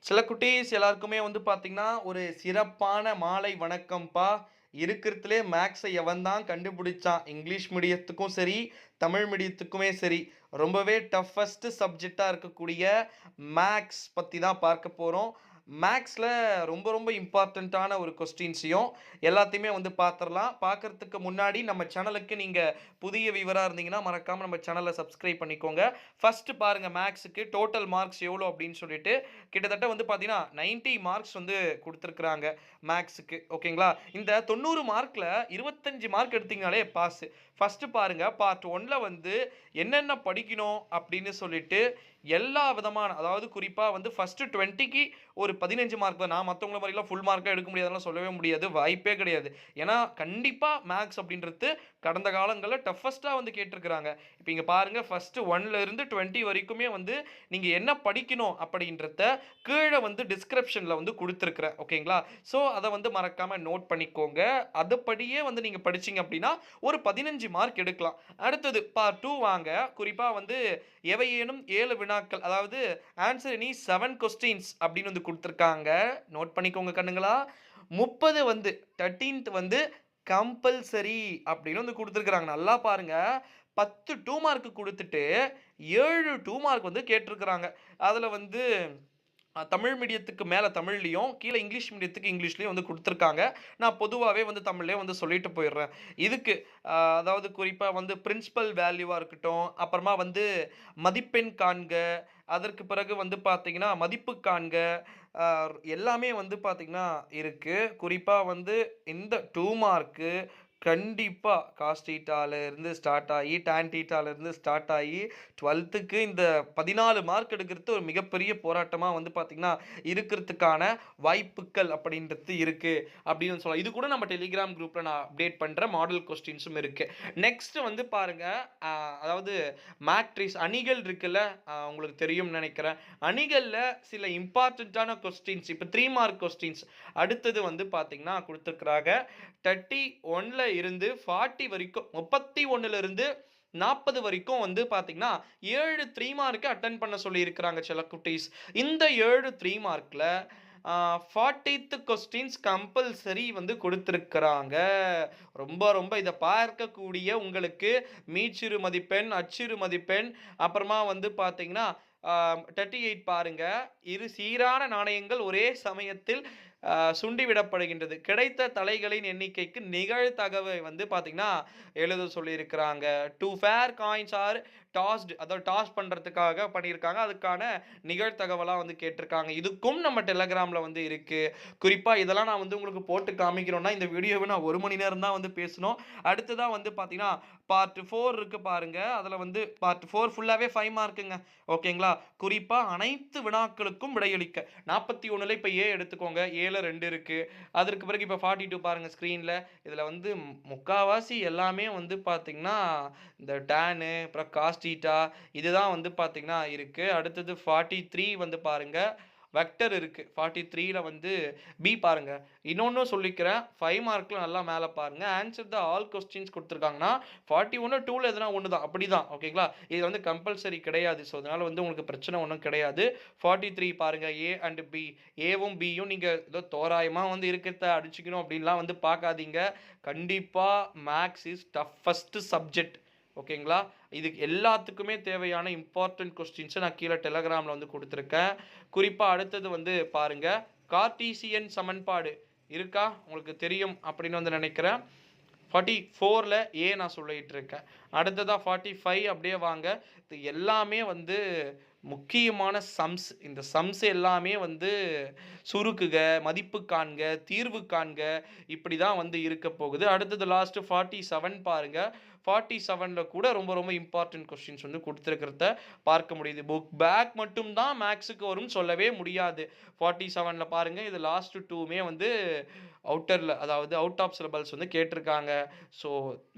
சில குட்டீஸ் எல்லாருக்குமே வந்து பார்த்தீங்கன்னா, ஒரு சிறப்பான மாலை வணக்கம்ப்பா. இருக்கிறதுலே மேக்ஸ எவன் தான் கண்டுபிடிச்சான்? இங்கிலீஷ் மீடியத்துக்கும் சரி, தமிழ் மீடியத்துக்குமே சரி, ரொம்பவே டஃபஸ்ட் சப்ஜெக்ட்டா இருக்கக்கூடிய மேக்ஸ் பத்தி தான் பார்க்க போறோம். மேக்ஸ்ல ரொம்ப ரொம்ப இம்பார்ட்டன்ட்டான ஒரு கொஸ்டின்ஸையும் எல்லாத்தையுமே வந்து பார்த்துரலாம். பார்க்கறதுக்கு முன்னாடி நம்ம சேனலுக்கு நீங்க புதிய வியூவரா இருந்தீங்கன்னா, மறக்காம நம்ம சேனல சப்ஸ்கிரைப் பண்ணிக்கோங்க. ஃபர்ஸ்ட் பாருங்க மேக்ஸுக்கு டோட்டல் மார்க்ஸ் எவ்வளோ அப்படின்னு சொல்லிட்டு. கிட்டத்தட்ட வந்து பார்த்தீங்கன்னா, 90 மார்க்ஸ் வந்து குடுத்துருக்காங்க மேக்ஸுக்கு. ஓகேங்களா? இந்த 90 மார்க்ல 25 மார்க் எடுத்தீங்கனாலே பாஸு. ஃபர்ஸ்ட்டு பாருங்க, பார்ட் 1ல வந்து என்னென்ன படிக்கணும் அப்படின்னு சொல்லிட்டு, எல்லா விதமான அதாவது குறிப்பா வந்து ஃபர்ஸ்ட்டு 20க்கு ஒரு 15 மார்க் தான். நான் மத்தவங்கள மாரிலாம் ஃபுல் மார்க்லாம் எடுக்க முடியாதுன்லாம் சொல்லவே முடியாது. வாய்ப்பே கிடையாது. ஏன்னா, கண்டிப்பா மேக்ஸ் அப்படின்றது கடந்த காலங்கள்ல டஃபஸ்ட்டா வந்து கேட்டுருக்காங்க. இப்ப இங்க பாருங்க, ஃபர்ஸ்ட்டு 1ல இருந்து 20 வரைக்குமே வந்து நீங்க என்ன படிக்கணும் அப்படின்றத கீழ வந்து டிஸ்கிரிப்ஷன்ல வந்து குடுத்துருக்கிறேன். ஓகேங்களா? ஸோ, அத வந்து மறக்காம நோட் பண்ணிக்கோங்க. அதுபடியே வந்து நீங்க படிச்சீங்க அப்படின்னா, ஒரு 15 மார்க் எடுக்கலாம். அடுத்தது பார்ட் 2 வாங்க. குறிப்பா வந்து எவையேனும் 7 வினாக்கள். அதாவது ஆன்ஸர் எனி 7 கொஸ்டின்ஸ் அப்படின்னு வந்து குடுத்துருக்காங்க. நோட் பண்ணிக்கோங்க கண்ணுங்களா. 30 வந்து 13த் வந்து கம்பல்சரி அப்படின்னு வந்து குடுத்துருக்காங்க. நல்லா பாருங்க. 10 2 மார்க் குடுத்துட்டு 7 2 மார்க் வந்து கேட்டிருக்கிறாங்க. அதுல வந்து தமிழ் மீடியத்துக்கு மேல தமிழ்லயும், கீழ இங்கிலீஷ் மீடியத்துக்கு இங்கிலீஷ்லயும் வந்து குடுத்துருக்காங்க. நான் பொதுவாவே வந்து தமிழ்லயே வந்து சொல்லிட்டு போயிடுறேன். இதுக்கு அதாவது குறிப்பா வந்து பிரின்சிபல் வேல்யூவா இருக்கட்டும், அப்புறமா வந்து மதிப்பெண் காண்க, அதற்கு பிறகு வந்து பார்த்தீங்கன்னா, மதிப்பு காண்க, அ எல்லாமே வந்து பார்த்தீங்கன்னா இருக்கு. குறிப்பா வந்து இந்த 2 மார்க்கு கண்டிப்பா காஸ் தீட்டால இருந்து ஸ்டார்ட் ஆயி, டான் தீட்டால இருந்து ஸ்டார்ட் ஆயி 12க்கு இந்த 14 மார்க் எடுக்கிறது ஒரு மிகப்பெரிய போராட்டமா வந்து பார்த்தீங்கன்னா, இருக்கிறதுக்கான வாய்ப்புக்கள் அப்படின்றது இருக்கு அப்படின்னு சொல்லலாம். இது கூட நம்ம டெலிகிராம் குரூப்ல நான் அப்டேட் பண்றேன். மாடல் கொஸ்டின்ஸும் இருக்கு. நெக்ஸ்ட் வந்து பாருங்க, அ அதாவது மேட்ரிக்ஸ் அணிகள் இருக்குல்ல, உங்களுக்கு தெரியும்னு நெனைக்கிறேன். அணிகள்ல சில இம்பார்ட்டன்ட்டான கொஸ்டின்ஸ் இப்ப 3 மார்க் கொஸ்டின்ஸ் அடுத்தது வந்து பார்த்தீங்கன்னா குடுத்துருக்காங்க. 31ல இருந்து 40 வரைக்கும் 31ல இருந்து 40 வரைக்கும் வந்து பார்த்தீங்கன்னா, 7 3 மார்க்க அட்டெண்ட் பண்ண சொல்லியிருக்கிறாங்க செல்லக்குட்டீஸ். இந்த 7 3 மார்க்ல 40த் கொஸ்டின்ஸ் கம்பல்சரி வந்து குடுத்திருக்கிறாங்க. ரொம்ப ரொம்ப இத பார்க்கக்கூடிய உங்களுக்கு மீச்சிறு மதிப்பெண், அச்சிறு மதிப்பெண், அப்புறமா வந்து பார்த்தீங்கன்னா, 38 பாருங்க. இரு சீரான நாணயங்கள் ஒரே சமயத்தில் சுண்டிவிடப்படுகின்றது. கிடைத்த தலைகளின் எண்ணிக்கைக்கு நிகழ்தகவை வந்து பார்த்தீங்கன்னா, எழுத சொல்லியிருக்கிறாங்க. 2 ஃபேர் காயின்ஸ் ஆர் டாஸ்டு அதாவது டாஸ் பண்றதுக்காக பண்ணியிருக்காங்க. அதுக்கான நிகழ்தகவெல்லாம் வந்து கேட்டிருக்காங்க. இதுக்கும் நம்ம டெலகிராம்ல வந்து இருக்கு. குறிப்பா இதெல்லாம் நான் வந்து உங்களுக்கு போட்டு காமிக்கணும்னா, இந்த வீடியோவ நான் 1 மணி நேரம் தான் வந்து பேசணும். அடுத்ததா வந்து பார்த்தீங்கன்னா, பார்ட் 4 இருக்கு பாருங்க. அதுல வந்து பார்ட் 4 ஃபுல்லாவே 5 மார்க்குங்க. ஓகேங்களா? குறிப்பா அனைத்து வினாக்களுக்கும் விடையளிக்க 41ல இப்ப ஏ எடுத்துக்கோங்க. ஏல 2 இருக்கு. அதற்கு பிறகு இப்ப 42 பாருங்க ஸ்க்ரீன்ல. இதுல வந்து முக்காவாசி எல்லாமே வந்து பார்த்தீங்கன்னா, இந்த டானு, அப்புறம் காஸ் தீட்டா இதுதான் வந்து பார்த்தீங்கன்னா இருக்கு. அடுத்தது 43 வந்து பாருங்க. வெக்டர் இருக்கு. 43ல வந்து பி பாருங்க. இன்னொன்னும் சொல்லிக்கிறேன். 5 மார்க்ல நல்லா மேல பாருங்க. ஆன்ஸர் த ஆல் கொஸ்டின்ஸ் குடுத்துருக்காங்கன்னா, 41 2ல எதுனா ஒண்ணு தான். அப்படிதான். ஓகேங்களா? இது வந்து கம்பல்சரி கிடையாது. ஸோ, அதனால வந்து உங்களுக்கு பிரச்சனை ஒண்ணும் கிடையாது. 43 பாருங்க. A and B. ஏவும், பியும் நீங்க ஏதோ தோராயமா வந்து இருக்கிறத அடிச்சுக்கணும் அப்படின்லாம் வந்து பார்க்காதீங்க. கண்டிப்பா மேத்ஸ் இஸ் டஃபஸ்ட் சப்ஜெக்ட். ஓகேங்களா? இதுக்கு எல்லாத்துக்குமே தேவையான இம்பார்ட்டன்ட் கொஸ்டின்ஸ நான் கீழ டெலகிராம்ல வந்து குடுத்துருக்கேன். குறிப்பா அடுத்தது வந்து பாருங்க, கார்ட்டீசியன் சமன்பாடு இருக்கா? உங்களுக்கு தெரியும் அப்படின்னு வந்து நினைக்கிறேன். 44ல ஏ நான் சொல்லிட்டு இருக்கேன். அடுத்ததா 45 அப்படியே வாங்க. இது எல்லாமே வந்து முக்கியமான சம்ஸ். இந்த சம்ஸ் எல்லாமே வந்து சுருக்குக, மதிப்பு காண்க, தீர்வு காண்க இப்படி தான் வந்து இருக்க போகுது. அடுத்தது லாஸ்ட் 47 பாருங்க. 47ல கூட ரொம்ப ரொம்ப இம்பார்ட்டன்ட் கொஸ்டின்ஸ் வந்து குடுத்திருக்கிறத பார்க்க முடியுது. புக் பேக் மட்டும் தான் மேத்ஸ்க்கு வரும்னு சொல்லவே முடியாது. 47ல பாருங்க. இது லாஸ்ட் 2மே வந்து அவுட்டர்ல அதாவது அவுட் ஆஃப் சிலபஸ் வந்து கேட்டிருக்காங்க. ஸோ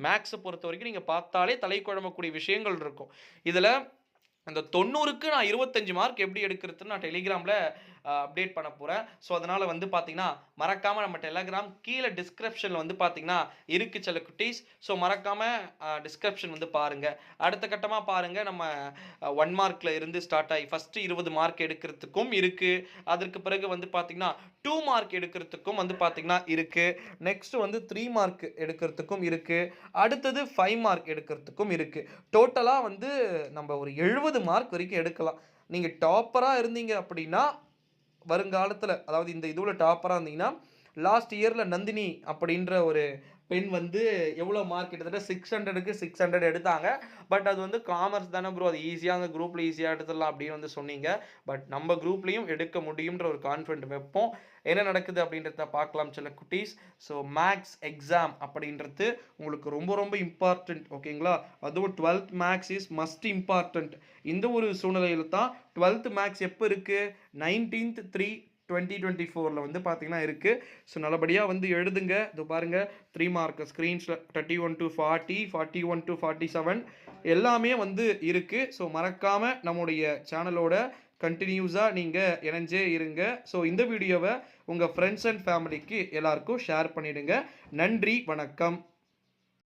மேத்ஸ பொறுத்தவரைக்கும் நீங்க பார்த்தாலே தலை குழம்பக்கூடிய விஷயங்கள் இருக்கும். இதுல அந்த 90க்கு நான் 25 மார்க் எப்படி எடுக்கிறதுன்னு நான் டெலிகிராமில் அப்டேட் பண்ண போகிறேன். ஸோ அதனால் வந்து பார்த்தீங்கன்னா, மறக்காமல் நம்ம டெலகிராம் கீழே டிஸ்கிரிப்ஷனில் வந்து பார்த்தீங்கன்னா இருக்கு செல்ல குட்டீஸ். ஸோ மறக்காமல் டிஸ்கிரிப்ஷன் வந்து பாருங்கள். அடுத்த கட்டமாக பாருங்கள், நம்ம 1 மார்க்கில் இருந்து ஸ்டார்ட் ஆகி ஃபஸ்ட்டு 20 மார்க் எடுக்கிறதுக்கும் இருக்குது. அதற்கு பிறகு வந்து பார்த்தீங்கன்னா 2 மார்க் எடுக்கிறதுக்கும் வந்து பார்த்தீங்கன்னா இருக்குது. நெக்ஸ்ட் வந்து 3 மார்க் எடுக்கிறதுக்கும் இருக்குது. அடுத்தது 5 மார்க் எடுக்கிறதுக்கும் இருக்குது. டோட்டலாக வந்து நம்ம ஒரு 70 மார்க் வரைக்கும் எடுக்கலாம். நீங்க டாப்பரா இருந்தீங்க அப்படின்னா, வருங்காலத்துல அதாவது இந்த இதுல டாப்பரா இருந்தீங்கன்னா, லாஸ்ட் இயர்ல நந்தினி அப்படின்ற ஒரு பெண் வந்து எவ்வளோ மார்க் கிட்டத்தட்ட 600க்கு 600 எடுத்தாங்க. பட் அது வந்து காமர்ஸ் தானே ப்ரோ. அது ஈஸியா அந்த குரூப்ல ஈஸியா எடுத்துடலாம் அப்படின்னு வந்து சொன்னீங்க. பட் நம்ம குரூப்லயும் எடுக்க முடியும்ன்ற ஒரு கான்ஃபிடென்ட் வைப்போம். என்ன நடக்குது அப்படின்றத பார்க்கலாம் செல்ல குட்டீஸ். ஸோ மேத்ஸ் எக்ஸாம் அப்படின்றது உங்களுக்கு ரொம்ப ரொம்ப இம்பார்ட்டன்ட் ஓகேங்களா? அதுவும் 12th maths is must important. இந்த ஒரு சூழ்நிலையில தான் 12th மேத்ஸ் எப்போ இருக்கு? 19th 3/2024 வந்து பார்த்தீங்கன்னா இருக்கு. ஸோ நல்லபடியா வந்து எழுதுங்க. இதோ பாருங்க 3 மார்க் ஸ்க்ரீன்ஸ்ல 31 to 40, 41 to 47 எல்லாமே வந்து இருக்கு. ஸோ மறக்காம நம்முடைய சேனலோட கன்டினியூஸா நீங்க இணைஞ்சே இருங்க. ஸோ இந்த வீடியோவ உங்க ஃப்ரெண்ட்ஸ் அண்ட் ஃபேமிலிக்கு எல்லாருக்கும் ஷேர் பண்ணிடுங்க. நன்றி, வணக்கம்.